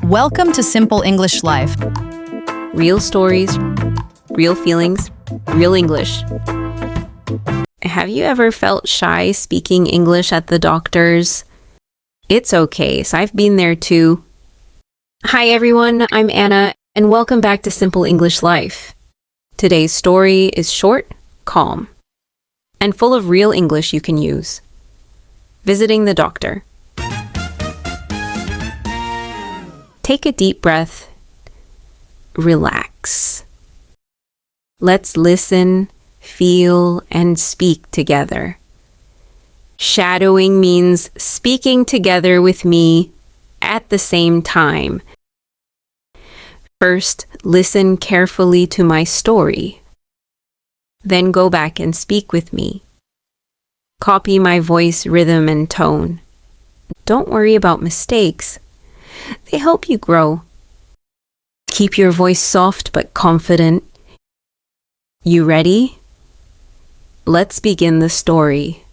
Welcome to Simple English Life. Real stories, real feelings, real English. Have you ever felt shy speaking English at the doctor's? It's okay, so I've been there too. Hi everyone, I'm Anna, and welcome back to Simple English Life. Today's story is short, calm, and full of real English you can use. Visiting the doctor. Take a deep breath. Relax. Let's listen, feel, and speak together. Shadowing means speaking together with me at the same time. First, listen carefully to my story. Then go back and speak with me. Copy my voice, rhythm, and tone. Don't worry about mistakes. They help you grow. Keep your voice soft but confident. You ready? Let's begin the story.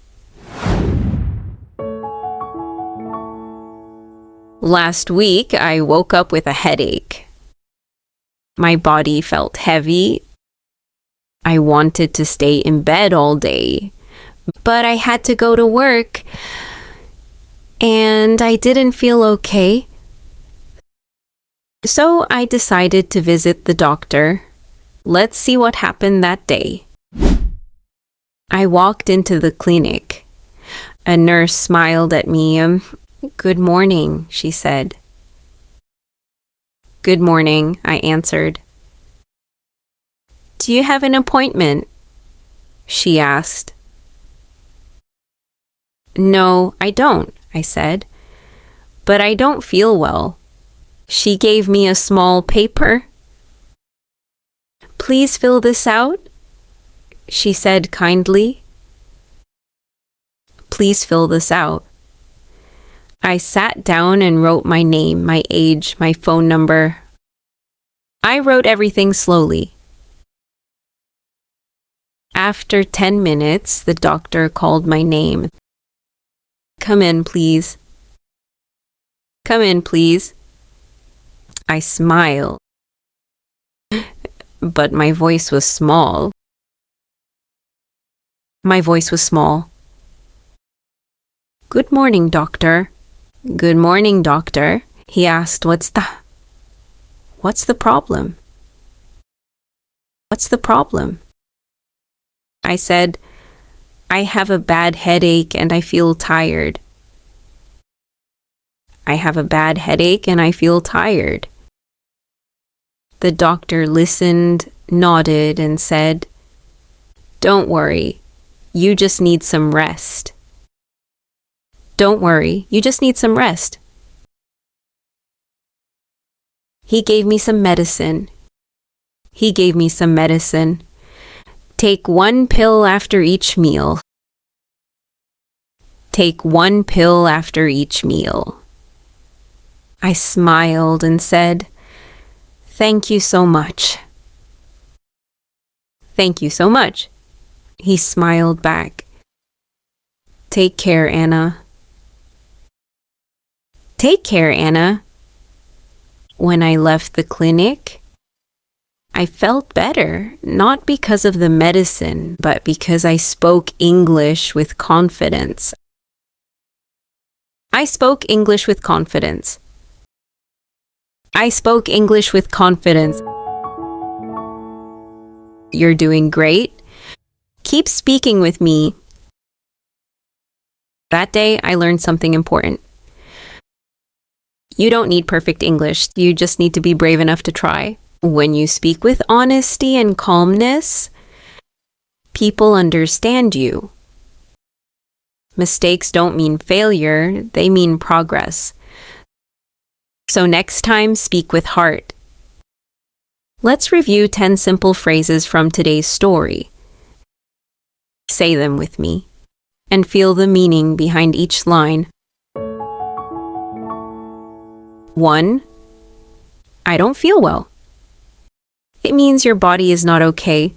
Last week, I woke up with a headache. My body felt heavy. I wanted to stay in bed all day, but I had to go to work, and I didn't feel okay. So I decided to visit the doctor. Let's see what happened that day. I walked into the clinic. A nurse smiled at me. Good morning, she said. Good morning, I answered. Do you have an appointment? She asked. No, I don't, I said. But I don't feel well. She gave me a small paper. Please fill this out, she said kindly. Please fill this out. I sat down and wrote my name, my age, my phone number. I wrote everything slowly. After 10 minutes, the doctor called my name. Come in, please. Come in, please. I smiled, but my voice was small. My voice was small. Good morning, doctor. Good morning, doctor. He asked, What's the problem? What's the problem? I said, I have a bad headache and I feel tired. I have a bad headache and I feel tired. The doctor listened, nodded, and said, Don't worry, you just need some rest. Don't worry, you just need some rest. He gave me some medicine. Take one pill after each meal. Take one pill after each meal. I smiled and said, Thank you so much. Thank you so much. He smiled back. Take care, Anna. Take care, Anna. When I left the clinic, I felt better, not because of the medicine, but because I spoke English with confidence. I spoke English with confidence. I spoke English with confidence. You're doing great. Keep speaking with me. That day, I learned something important. You don't need perfect English. You just need to be brave enough to try. When you speak with honesty and calmness, people understand you. Mistakes don't mean failure, they mean progress. So next time, speak with heart. Let's review 10 simple phrases from today's story. Say them with me, and feel the meaning behind each line. 1. I don't feel well. It means your body is not okay.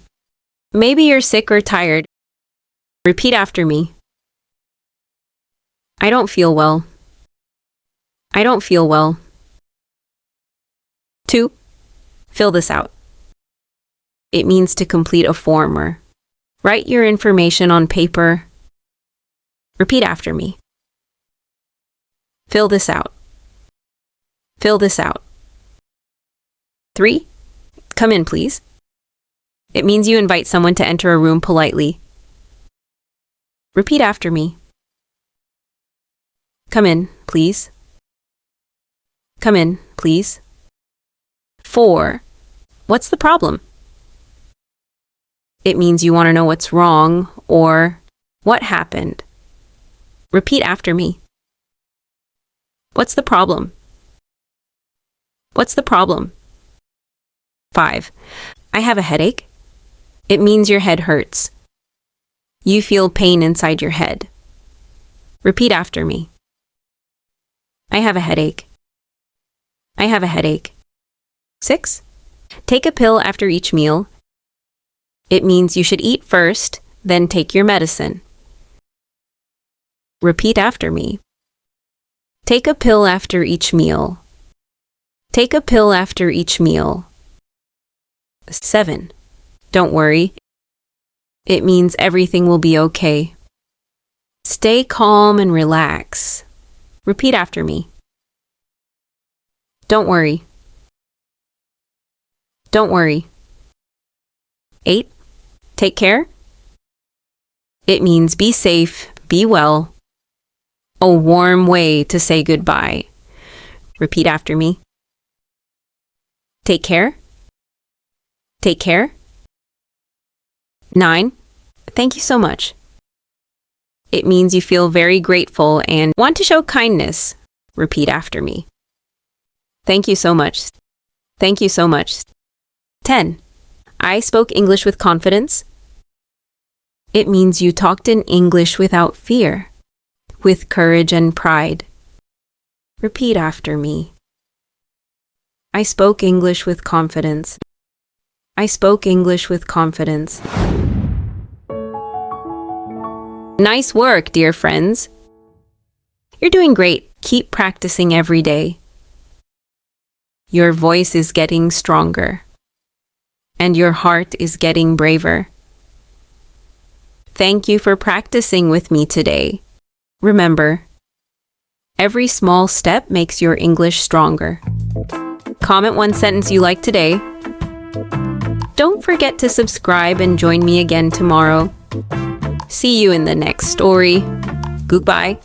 Maybe you're sick or tired. Repeat after me. I don't feel well. I don't feel well. 2. Fill this out. It means to complete a form or write your information on paper. Repeat after me. Fill this out. Fill this out. 3. Come in, please. It means you invite someone to enter a room politely. Repeat after me. Come in, please. Come in, please. 4. What's the problem? It means you want to know what's wrong or what happened. Repeat after me. What's the problem? What's the problem? 5. I have a headache. It means your head hurts. You feel pain inside your head. Repeat after me. I have a headache. I have a headache. 6. Take a pill after each meal. It means you should eat first, then take your medicine. Repeat after me. Take a pill after each meal. Take a pill after each meal. 7. Don't worry. It means everything will be okay. Stay calm and relax. Repeat after me. Don't worry. Don't worry. 8. Take care. It means be safe, be well. A warm way to say goodbye. Repeat after me. Take care. Take care. 9. Thank you so much. It means you feel very grateful and want to show kindness. Repeat after me. Thank you so much. Thank you so much. 10. I spoke English with confidence. It means you talked in English without fear, with courage and pride. Repeat after me. I spoke English with confidence. I spoke English with confidence. Nice work, dear friends. You're doing great. Keep practicing every day. Your voice is getting stronger, and your heart is getting braver. Thank you for practicing with me today. Remember, every small step makes your English stronger. Comment one sentence you like today. Don't forget to subscribe and join me again tomorrow. See you in the next story. Goodbye.